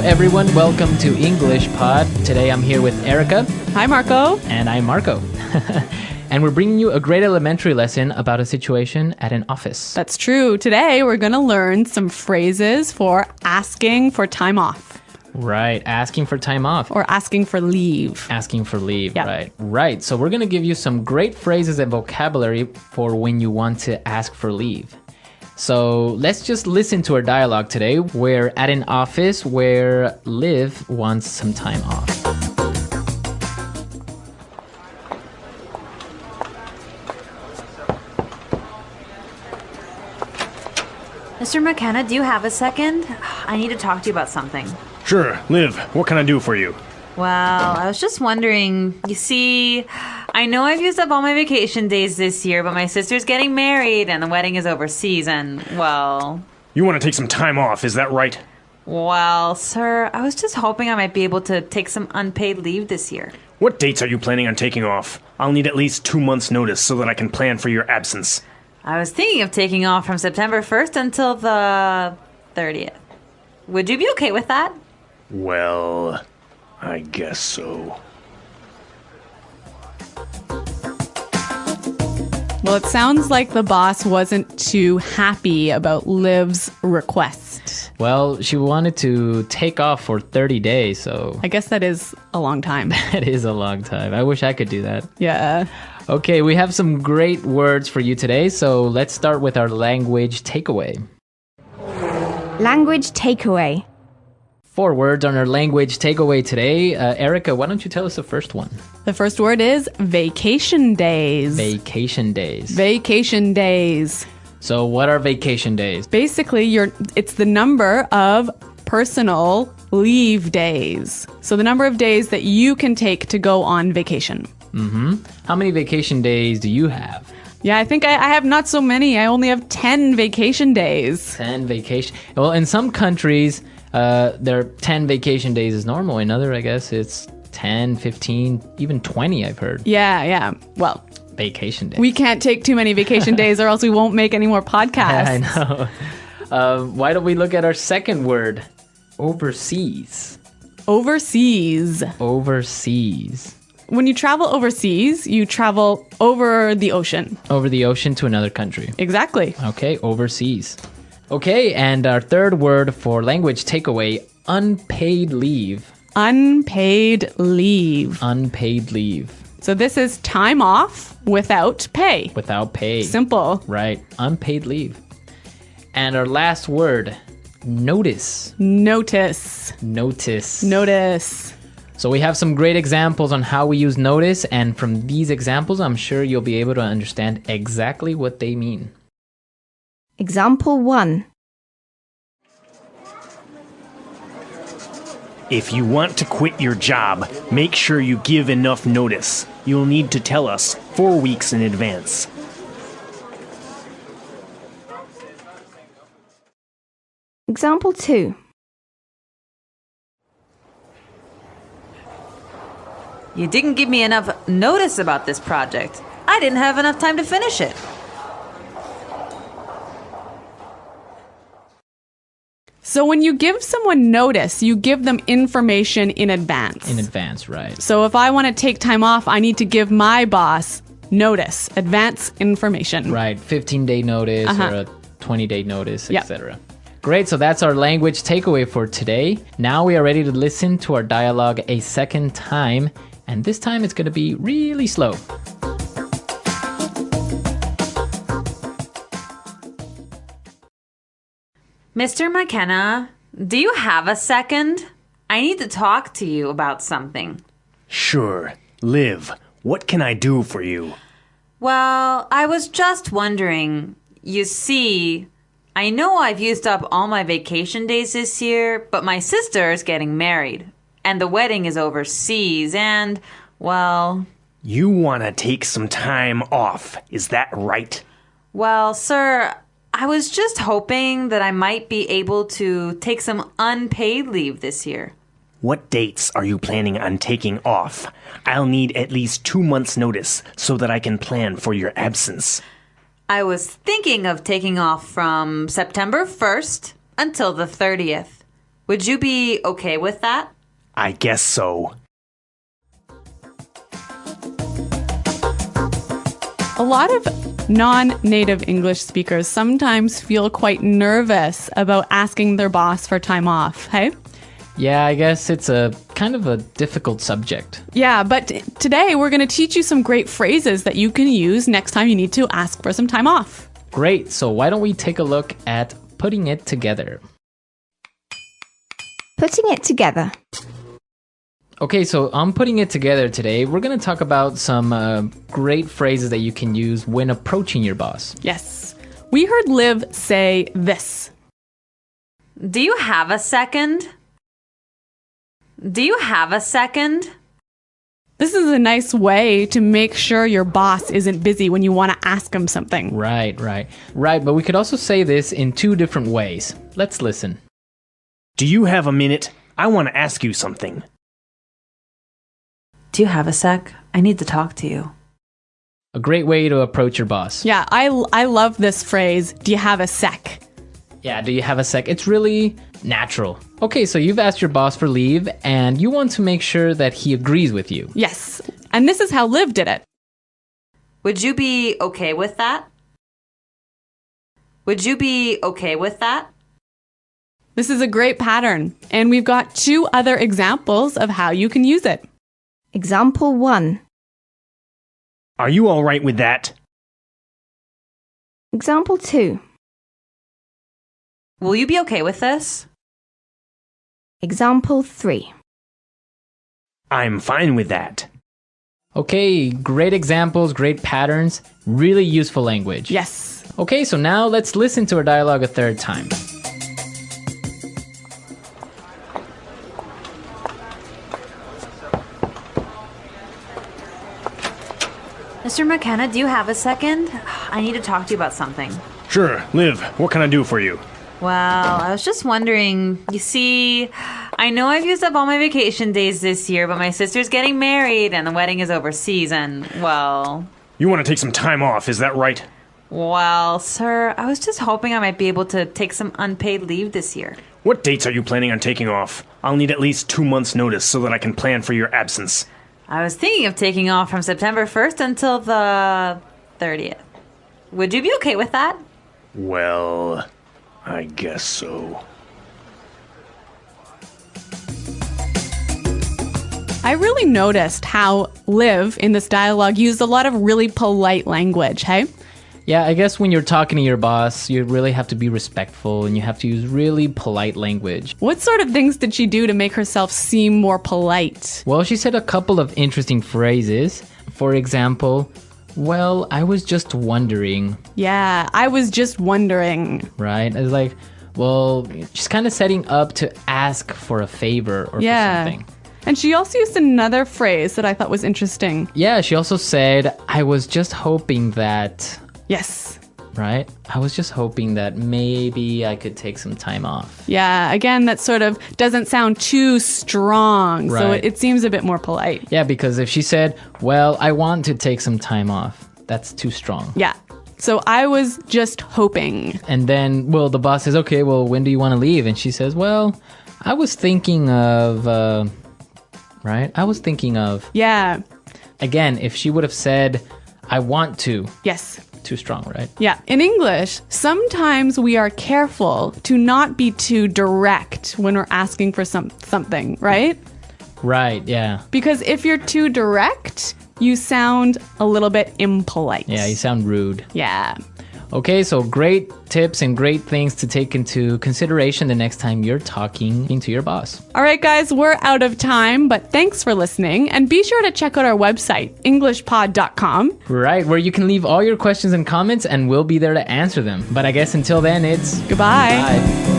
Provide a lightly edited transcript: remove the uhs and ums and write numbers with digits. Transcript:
everyone. Welcome to English Pod. Today I'm here with Erica. Hi, Marco. And I'm Marco. And we're bringing you a grade elementary lesson about a situation at an office. That's true. Today we're going to learn some phrases for asking for time off. Right, asking for time off. Or asking for leave. Asking for leave, Yeah. right. Right, so we're going to give you some great phrases and vocabulary for when you want to ask for leave. So let's just listen to our dialogue today. We're at an office where Liv wants some time off. Mr. McKenna, do you have a second? I need to talk to you about something. Sure, Liv, what can I do for you? Well, I was just wondering, you see, I know I've used up all my vacation days this year, but my sister's getting married and the wedding is overseas and, well... You want to take some time off, is that right? Well, sir, I was just hoping I might be able to take some unpaid leave this year. What dates are you planning on taking off? I'll need at least 2 months' notice so that I can plan for your absence. I was thinking of taking off from September 1st until the 30th. Would you be okay with that? Well, I guess so. Well, it sounds like the boss wasn't too happy about Liv's request. Well, she wanted to take off for 30 days, so I guess that is a long time. that is a long time. I wish I could do that. Yeah. Okay, we have some great words for you today, so let's start with our language takeaway. Language takeaway. 4 words on our language takeaway today. Erica, why don't you tell us the first one? The first word is vacation days. Vacation days. Vacation days. So what are vacation days? Basically, it's the number of personal leave days. So the number of days that you can take to go on vacation. Mm-hmm. How many vacation days do you have? Yeah, I think I have not so many. I only have 10 vacation days. 10 vacation. Well, in some countries, there are 10 vacation days is normal. In other, I guess it's 10, 15, even 20, I've heard. Yeah. Well, Vacation days. we can't take too many vacation days or else we won't make any more podcasts. I know. Why don't we look at our second word? Overseas. Overseas. Overseas. When you travel overseas, you travel over the ocean. Over the ocean to another country. Exactly. Okay, overseas. Okay, and our third word for language takeaway, unpaid leave. Unpaid leave. Unpaid leave. So this is time off without pay. Without pay. Simple. Right, unpaid leave. And our last word, notice. Notice. Notice. Notice. So we have some great examples on how we use notice, and from these examples, I'm sure you'll be able to understand exactly what they mean. Example 1. If you want to quit your job, make sure you give enough notice. You'll need to tell us 4 weeks in advance. Example 2. You didn't give me enough notice about this project. I didn't have enough time to finish it. So when you give someone notice, you give them information in advance. In advance, right. So if I want to take time off, I need to give my boss notice, advance information. Right, 15-day notice or a 20-day notice, etc. Great, so that's our language takeaway for today. Now we are ready to listen to our dialogue a second time, and this time it's going to be really slow. Mr. McKenna, do you have a second? I need to talk to you about something. Sure, Liv, what can I do for you? Well, I was just wondering, you see, I know I've used up all my vacation days this year, but my sister is getting married, and the wedding is overseas, and, well... You want to take some time off, is that right? Well, sir, I was just hoping that I might be able to take some unpaid leave this year. What dates are you planning on taking off? I'll need at least 2 months' notice so that I can plan for your absence. I was thinking of taking off from September 1st until the 30th. Would you be okay with that? I guess so. A lot of non-native English speakers sometimes feel quite nervous about asking their boss for time off, hey? Yeah, I guess it's a kind of a difficult subject. Yeah, but today we're going to teach you some great phrases that you can use next time you need to ask for some time off. Great, so why don't we take a look at putting it together? Putting it together. Okay, so on putting it together today, we're going to talk about some great phrases that you can use when approaching your boss. Yes. We heard Liv say this. Do you have a second? Do you have a second? This is a nice way to make sure your boss isn't busy when you want to ask him something. Right, but we could also say this in two different ways. Let's listen. Do you have a minute? I want to ask you something. Do you have a sec? I need to talk to you. A great way to approach your boss. Yeah, I love this phrase, do you have a sec? Yeah, do you have a sec? It's really natural. Okay, so you've asked your boss for leave and you want to make sure that he agrees with you. Yes, and this is how Liv did it. Would you be okay with that? Would you be okay with that? This is a great pattern, and we've got two other examples of how you can use it. Example 1. Are you all right with that? Example 2. Will you be okay with this? Example 3. I'm fine with that. Okay, great examples, great patterns, really useful language. Yes. Okay, so now let's listen to our dialogue a third time. Mr. McKenna, do you have a second? I need to talk to you about something. Sure, Liv, what can I do for you? Well, I was just wondering, you see, I know I've used up all my vacation days this year, but my sister's getting married and the wedding is overseas and, well... You want to take some time off, is that right? Well, sir, I was just hoping I might be able to take some unpaid leave this year. What dates are you planning on taking off? I'll need at least 2 months' notice so that I can plan for your absence. I was thinking of taking off from September 1st until the 30th. Would you be okay with that? Well, I guess so. I really noticed how Liv in this dialogue used a lot of really polite language, hey? Yeah, I guess when you're talking to your boss, you really have to be respectful and you have to use really polite language. What sort of things did she do to make herself seem more polite? Well, she said a couple of interesting phrases. For example, well, I was just wondering, Yeah, I was just wondering. right? It's like, well, she's kind of setting up to ask for a favor or for something. And she also used another phrase that I thought was interesting. Yeah, she also said, I was just hoping that, Yes. right? I was just hoping that maybe I could take some time off. Yeah, again, that sort of doesn't sound too strong, so Right. it seems a bit more polite. Yeah, because if she said, well, I want to take some time off, that's too strong. Yeah. So I was just hoping. And then, well, the boss says, okay, well, when do you want to leave? And she says, well, I was thinking of, right? I was thinking of, Yeah. again, if she would have said, I want to, Yes. too strong, right? Yeah. In English, sometimes we are careful to not be too direct when we're asking for something, right? Right, yeah. Because if you're too direct, you sound a little bit impolite. Yeah, you sound rude. Yeah. Okay, so great tips and great things to take into consideration the next time you're talking to your boss. All right, guys, we're out of time, but thanks for listening. And be sure to check out our website, englishpod.com. Right, where you can leave all your questions and comments and we'll be there to answer them. But I guess until then, it's Goodbye. bye.